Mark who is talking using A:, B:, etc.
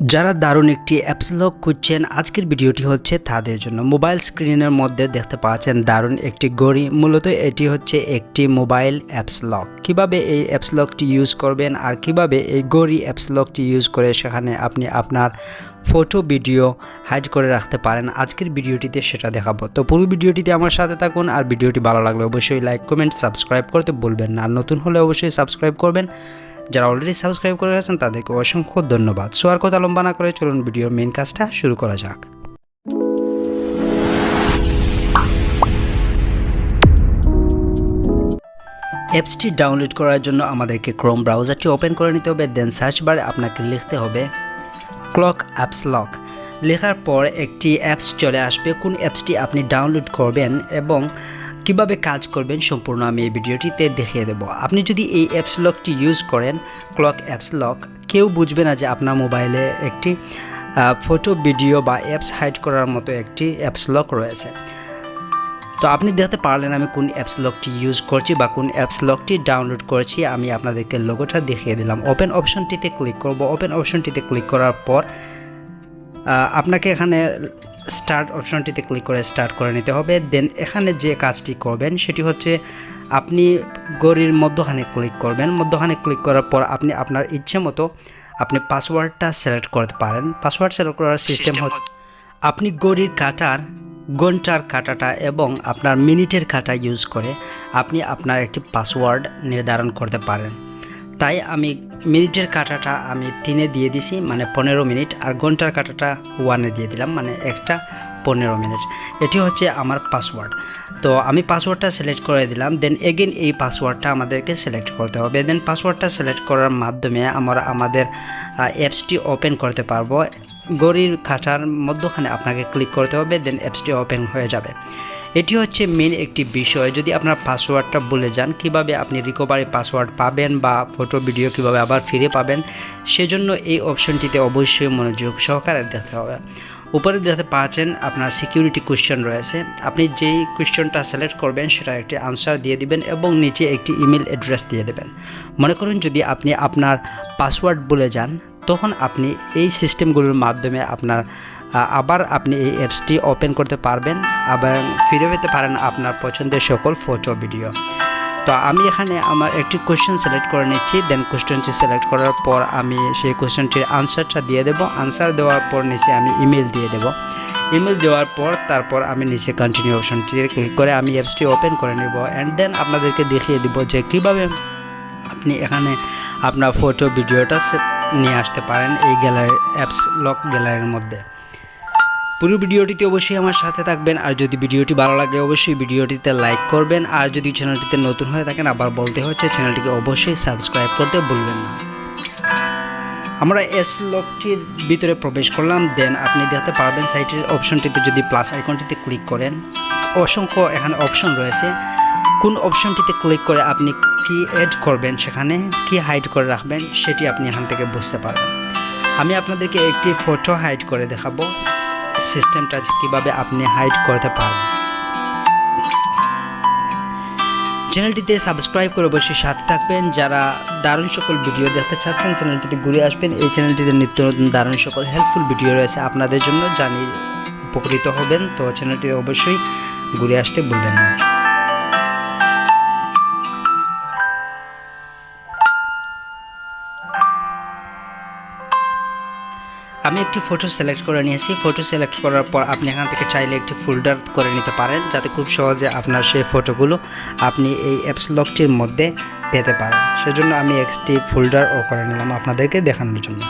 A: যারা দারুণ একটি অ্যাপস লক খুঁজছেন আজকের ভিডিওটি হচ্ছে তাদের জন্য। মোবাইল স্ক্রিনের মধ্যে দেখতে পাচ্ছেন দারুণ একটি ঘড়ি। মূলত এটি হচ্ছে একটি মোবাইল অ্যাপস লক। কিভাবে এই অ্যাপস লকটি ইউজ করবেন আর কিভাবে এই ঘড়ি অ্যাপস লকটি ইউজ করে সেখানে আপনি আপনার ফটো ভিডিও হাইড করে রাখতে পারেন, আজকের ভিডিওটিতে সেটা দেখাবো। তো পুরো ভিডিওটিতে আমার সাথে থাকুন। আর ভিডিওটি ভালো লাগলে অবশ্যই লাইক কমেন্ট সাবস্ক্রাইব করতে ভুলবেন না। আর নতুন হলে অবশ্যই সাবস্ক্রাইব করবেন। যারা অলরেডি সাবস্ক্রাইব করে আছেন তাদেরকে অসংখ্য ধন্যবাদ। সো আর কথা লম্বা না করে চলুন ভিডিওর মেইন কাজটা শুরু করা যাক। অ্যাপসটি ডাউনলোড করার জন্য আমাদেরকে ক্রোম ব্রাউজারটি ওপেন করে নিতে হবে। দেন সার্চ বারে আপনাকে লিখতে হবে ক্লক অ্যাপস লক। লেখার পর একটি অ্যাপস চলে আসবে। কোন অ্যাপসটি আপনি ডাউনলোড করবেন এবং কিভাবে কাজ করবেন সম্পূর্ণ আমি এই ভিডিওটিতে দেখিয়ে দেব। আপনি যদি এই অ্যাপস লকটি ইউজ করেন, ক্লক অ্যাপস লক, কেউ বুঝবে না যে আপনার মোবাইলে একটি ফটো ভিডিও বা অ্যাপস হাইড করার মতো একটি অ্যাপস লক রয়েছে। তো আপনি দেখতে পারলেন আমি কোন অ্যাপস লকটি ইউজ করছি বা কোন অ্যাপস লকটি ডাউনলোড করেছি। আমি আপনাদেরকে লোগোটা দেখিয়ে দিলাম। ওপেন অপশনটিতে ক্লিক করব। ওপেন অপশনটিতে ক্লিক করার পর আপনাকে এখানে স্টার্ট অপশনটিতে ক্লিক করে স্টার্ট করে নিতে হবে। দেন এখানে যে কাজটি করবেন সেটি হচ্ছে আপনি ঘড়ির মধ্যখানে ক্লিক করবেন। মধ্যখানে ক্লিক করার পর আপনি আপনার ইচ্ছে মতো আপনি পাসওয়ার্ডটা সিলেক্ট করতে পারেন। পাসওয়ার্ড সিলেক্ট করার সিস্টেম হচ্ছে আপনি ঘড়ির কাঁটার ঘন্টার কাঁটাটা এবং আপনার মিনিটের কাঁটা ইউজ করে আপনি আপনার একটি পাসওয়ার্ড নির্ধারণ করতে পারেন। তাই আমি মিনিটের কাঁটাটা আমি 3-এ দিয়ে দিছি, মানে 15 মিনিট, আর ঘন্টার কাঁটাটা 1-এ দিয়ে দিলাম, মানে একটা 15 মিনিট। এটি হচ্ছে আমার পাসওয়ার্ড। তো আমি পাসওয়ার্ডটা সিলেক্ট করে দিলাম। দেন এগেন এই পাসওয়ার্ডটা আমাদেরকে সিলেক্ট করতে হবে। দেন পাসওয়ার্ডটা সিলেক্ট করার মাধ্যমে আমরা আমাদের অ্যাপসটি ওপেন করতে পারবো। ঘড়ির কাঁটার মধ্যখানে আপনাকে ক্লিক করতে হবে, দেন অ্যাপসটি ওপেন হয়ে যাবে। এটি হচ্ছে মেন একটি বিষয়। যদি আপনার পাসওয়ার্ডটা ভুলে যান, কিভাবে আপনি রিকভারি পাসওয়ার্ড পাবেন বা ফটো ভিডিও কিভাবে আবার ফিরে পাবেন, সেজন্য এই অপশনটিতে অবশ্যই মনোযোগ সহকারে দেখতে হবে। উপরে দেখতে পাচ্ছেন আপনার সিকিউরিটি কোয়েশ্চেন রয়েছে। আপনি যেই কোয়েশ্চেনটা সিলেক্ট করবেন সেটা একটি আনসার দিয়ে দিবেন এবং নিচে একটি ইমেল অ্যাড্রেস দিয়ে দেবেন। মনে করুন যদি আপনি আপনার পাসওয়ার্ড ভুলে যান, তখন আপনি এই সিস্টেমগুলোর মাধ্যমে আবার আপনি এই অ্যাপসটি ওপেন করতে পারবেন এবং ফিরে পেতে পারেন আপনার পছন্দের সকল ফটো ভিডিও। তো আমি এখানে আমার একটি কোয়েশ্চেন সিলেক্ট করে নিচ্ছি। দেন কোয়েশ্চেনটি সিলেক্ট করার পর আমি সেই কোয়েশ্চেনটির আনসারটা দিয়ে দেব। আনসার দেওয়ার পর নিচে আমি ইমেল দিয়ে দেব। ইমেল দেওয়ার পর তারপর আমি নিচে কন্টিনিউ অপশনটিতে ক্লিক করে আমি অ্যাপসটি ওপেন করে নেব। অ্যান্ড দেন আপনাদেরকে দেখিয়ে দেব যে কীভাবে আপনি এখানে আপনার ফটো ভিডিওটা নিয়ে আসতে পারেন এই গ্যালারি অ্যাপস লক গ্যালারির মধ্যে। পুরো ভিডিওটিতে অবশ্যই আমার সাথে থাকবেন। আর যদি ভিডিওটি ভালো লাগে অবশ্যই ভিডিওটিতে লাইক করবেন। আর যদি চ্যানেলটিতে নতুন হয়ে থাকেন, আবার বলতে হচ্ছে চ্যানেলটিকে অবশ্যই সাবস্ক্রাইব করতে ভুলবেন না। আমরা অ্যাপস লকটির ভিতরে প্রবেশ করলাম। দেন আপনি দেখতে পারবেন সাইটের অপশনটিতে যদি প্লাস আইকনটিতে ক্লিক করেন, অসংখ্য এখানে অপশন রয়েছে। কোন অপশনটিতে ক্লিক করে আপনি কি অ্যাড করবেন, সেখানে কি হাইড করে রাখবেন, সেটি আপনি এখান থেকে বুঝতে পারবেন। আমি আপনাদেরকে একটি ফটো হাইড করে দেখাবো সিস্টেমটা কিভাবে আপনি হাইড করতে পারবেন। চ্যানেলটিতে সাবস্ক্রাইব করে অবশ্যই সাথে থাকবেন। যারা দারুণ সকল ভিডিও দেখতে চাচ্ছেন চ্যানেলটিতে ঘুরে আসবেন। এই চ্যানেলটিতে নিত্য নতুন দারুণ সকল হেল্পফুল ভিডিও রয়েছে আপনাদের জন্য, জানি উপকৃত হবেন। তো চ্যানেলটিতে অবশ্যই ঘুরে আসতে ভুলবেন না। আমি একটি ফটো সিলেক্ট করে নিয়েছি। ফটো সিলেক্ট করার পর আপনি এখান থেকে চাইলে একটি ফোল্ডার করে নিতে পারেন, যাতে খুব সহজে আপনার সেই ফটোগুলো আপনি এই অ্যাপস লকটির মধ্যে পেতে পারেন। সেজন্য আমি একটি ফোল্ডার করে নিলাম আপনাদেরকে দেখানোর জন্য।